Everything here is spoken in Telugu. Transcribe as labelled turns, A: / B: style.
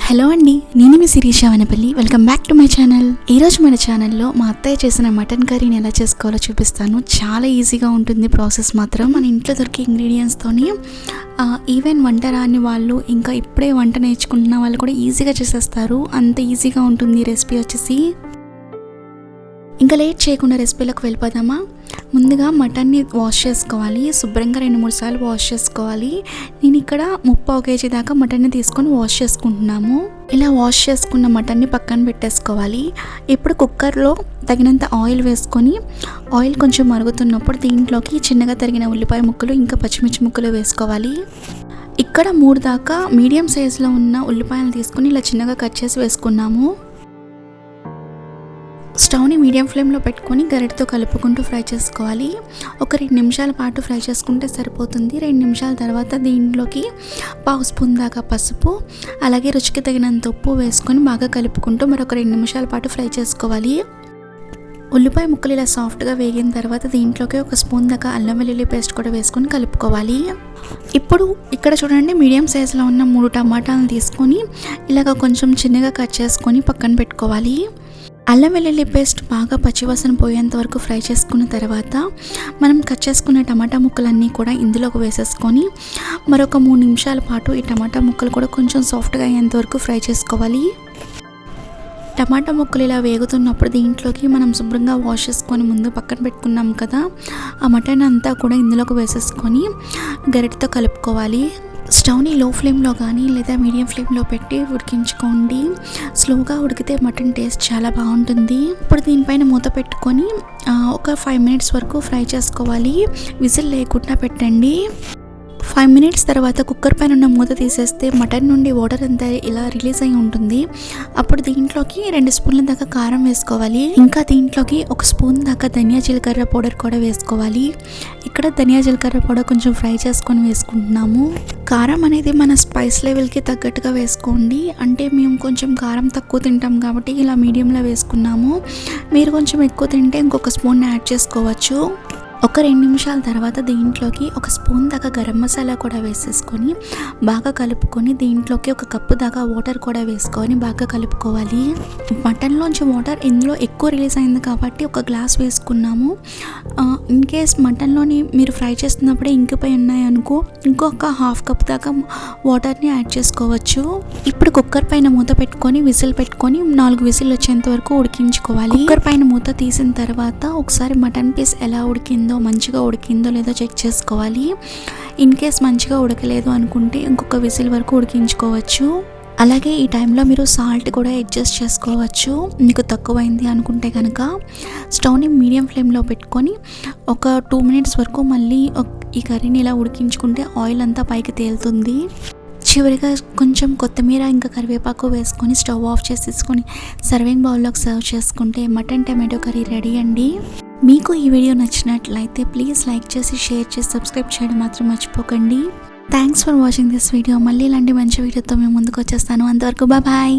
A: హలో అండి, నేను మీ Sirisha Vanapalli. Welcome back to my channel. ఈరోజు మన ఛానల్లో మా అత్తయ్య చేసిన మటన్ కర్రీని ఎలా చేసుకోవాలో చూపిస్తాను. చాలా ఈజీగా ఉంటుంది ప్రాసెస్ మాత్రం. మన ఇంట్లో దొరికే ఇంగ్రీడియంట్స్తోని ఈవెన్ వంట రాని వాళ్ళు, ఇంకా ఇప్పుడే వంట నేర్చుకుంటున్న వాళ్ళు కూడా ఈజీగా చేసేస్తారు. అంత ఈజీగా ఉంటుంది ఈ రెసిపీ వచ్చేసి. ఇంకా లేట్ చేయకుండా రెసిపీలోకి వెళ్ళిపోదామా. ముందుగా మటన్ని వాష్ చేసుకోవాలి. శుభ్రంగా 2-3 సార్లు వాష్ చేసుకోవాలి. నేను ఇక్కడ 3/4 kg దాకా మటన్ని తీసుకొని వాష్ చేసుకుంటున్నాము. ఇలా వాష్ చేసుకున్న మటన్ని పక్కన పెట్టేసుకోవాలి. ఇప్పుడు కుక్కర్లో తగినంత ఆయిల్ వేసుకొని, ఆయిల్ కొంచెం మరుగుతున్నప్పుడు దీంట్లోకి చిన్నగా తరిగిన ఉల్లిపాయ ముక్కలు ఇంకా పచ్చిమిర్చి ముక్కలు వేసుకోవాలి. ఇక్కడ 3 దాకా మీడియం సైజులో ఉన్న ఉల్లిపాయలు తీసుకొని ఇలా చిన్నగా కట్ చేసి వేసుకున్నాము. స్టవ్ని మీడియం ఫ్లేమ్లో పెట్టుకొని గరిటతో కలుపుకుంటూ ఫ్రై చేసుకోవాలి. ఒక 2 నిమిషాల పాటు ఫ్రై చేసుకుంటే సరిపోతుంది. 2 నిమిషాల తర్వాత దీంట్లోకి 1/2 స్పూన్ దాకా పసుపు, అలాగే రుచికి తగినంత ఉప్పు వేసుకొని బాగా కలుపుకుంటూ మరొక 2 నిమిషాల పాటు ఫ్రై చేసుకోవాలి. ఉల్లిపాయ ముక్కలు ఇలా సాఫ్ట్గా వేగిన తర్వాత దీంట్లోకి 1 స్పూన్ దాకా అల్లం వెల్లుల్లి పేస్ట్ కూడా వేసుకొని కలుపుకోవాలి. ఇప్పుడు ఇక్కడ చూడండి, మీడియం సైజులో ఉన్న 3 టమాటాలను తీసుకొని ఇలాగ కొంచెం చిన్నగా కట్ చేసుకొని పక్కన పెట్టుకోవాలి. అల్లం వెల్లుల్లి పేస్ట్ బాగా పచ్చివాసన పోయేంత వరకు ఫ్రై చేసుకున్న తర్వాత మనం కట్ చేసుకున్న టమాటా ముక్కలన్నీ కూడా ఇందులోకి వేసేసుకొని మరొక 3 నిమిషాల పాటు ఈ టమాటా ముక్కలు కూడా కొంచెం సాఫ్ట్గా అయ్యేంత వరకు ఫ్రై చేసుకోవాలి. టమాటా ముక్కలు ఇలా వేగుతున్నప్పుడు దీంట్లోకి మనం శుభ్రంగా వాష్ చేసుకొని ముందు పక్కన పెట్టుకున్నాం కదా, ఆ మటన్ అంతా కూడా ఇందులోకి వేసేసుకొని గరిటెతో కలుపుకోవాలి. స్టవ్ని లో ఫ్లేమ్లో కానీ లేదా మీడియం ఫ్లేమ్లో పెట్టి ఉడికించుకోండి. స్లోగా ఉడికితే మటన్ టేస్ట్ చాలా బాగుంటుంది. ఇప్పుడు దీనిపైన మూత పెట్టుకొని ఒక 5 మినిట్స్ వరకు ఫ్రై చేసుకోవాలి. విజిల్ లేకుండా పెట్టండి. 5 మినిట్స్ తర్వాత కుక్కర్ పైన ఉన్న మూత తీసేస్తే మటన్ నుండి వాటర్ అంతా ఇలా రిలీజ్ అయి ఉంటుంది. అప్పుడు దీంట్లోకి 2 స్పూన్ల దాకా కారం వేసుకోవాలి. ఇంకా దీంట్లోకి 1 స్పూన్ దాకా ధనియా జీలకర్ర పౌడర్ కూడా వేసుకోవాలి. ఇక్కడ ధనియా జీలకర్ర పౌడర్ కొంచెం ఫ్రై చేసుకొని వేసుకుంటున్నాము. కారం అనేది మన స్పైస్ లెవెల్కి తగ్గట్టుగా వేసుకోండి. అంటే మేము కొంచెం కారం తక్కువ తింటాం కాబట్టి ఇలా మీడియంలో వేసుకున్నాము. మీరు కొంచెం ఎక్కువ తింటే ఇంకొక స్పూన్ యాడ్ చేసుకోవచ్చు. ఒక 2 నిమిషాల తర్వాత దీంట్లోకి 1 స్పూన్ దాకా గరం మసాలా కూడా వేసేసుకొని బాగా కలుపుకొని దీంట్లోకి 1 కప్పు దాకా వాటర్ కూడా వేసుకొని బాగా కలుపుకోవాలి. మటన్లోంచి వాటర్ ఇందులో ఎక్కువ రిలీజ్ అయింది కాబట్టి 1 గ్లాస్ వేసుకున్నాము. ఇన్ కేస్ మటన్లోని మీరు ఫ్రై చేస్తున్నప్పుడే ఇంకిపోయి ఉన్నాయనుకో ఇంకొక 1/2 కప్ దాకా వాటర్ని యాడ్ చేసుకోవచ్చు. ఇప్పుడు కుక్కర్ పైన మూత పెట్టుకొని విజిల్ పెట్టుకొని 4 విజిల్ వచ్చేంత వరకు ఉడికించుకోవాలి. కుక్కర్ పైన మూత తీసిన తర్వాత ఒకసారి మటన్ పీస్ ఎలా ఉడికిందో, మంచిగా ఉడికిందో లేదో చెక్ చేసుకోవాలి. ఇన్ కేస్ మంచిగా ఉడకలేదు అనుకుంటే ఇంకొక విజిల్ వరకు ఉడికించుకోవచ్చు. అలాగే ఈ టైంలో మీరు సాల్ట్ కూడా అడ్జస్ట్ చేసుకోవచ్చు. మీకు తక్కువైంది అనుకుంటే కనుక స్టవ్ని మీడియం ఫ్లేమ్లో పెట్టుకొని ఒక 2 మినిట్స్ వరకు మళ్ళీ ఈ కర్రీని ఇలా ఉడికించుకుంటే ఆయిల్ అంతా పైకి తేలుతుంది. చివరిగా కొంచెం కొత్తిమీర ఇంకా కరివేపాకు వేసుకొని స్టవ్ ఆఫ్ చేసేసుకొని సర్వింగ్ బౌల్లోకి సర్వ్ చేసుకుంటే మటన్ టమాటో కర్రీ రెడీ అండి. మీకు ఈ వీడియో నచ్చినట్లయితే ప్లీజ్ లైక్ చేసి, షేర్ చేసి, సబ్స్క్రైబ్ చేయడం మాత్రం మర్చిపోకండి. Thanks for watching this video. మళ్ళీ ఇలాంటి మంచి వీడియోతో మేము ముందుకు వచ్చేస్తాను. అంతవరకు బాయ్.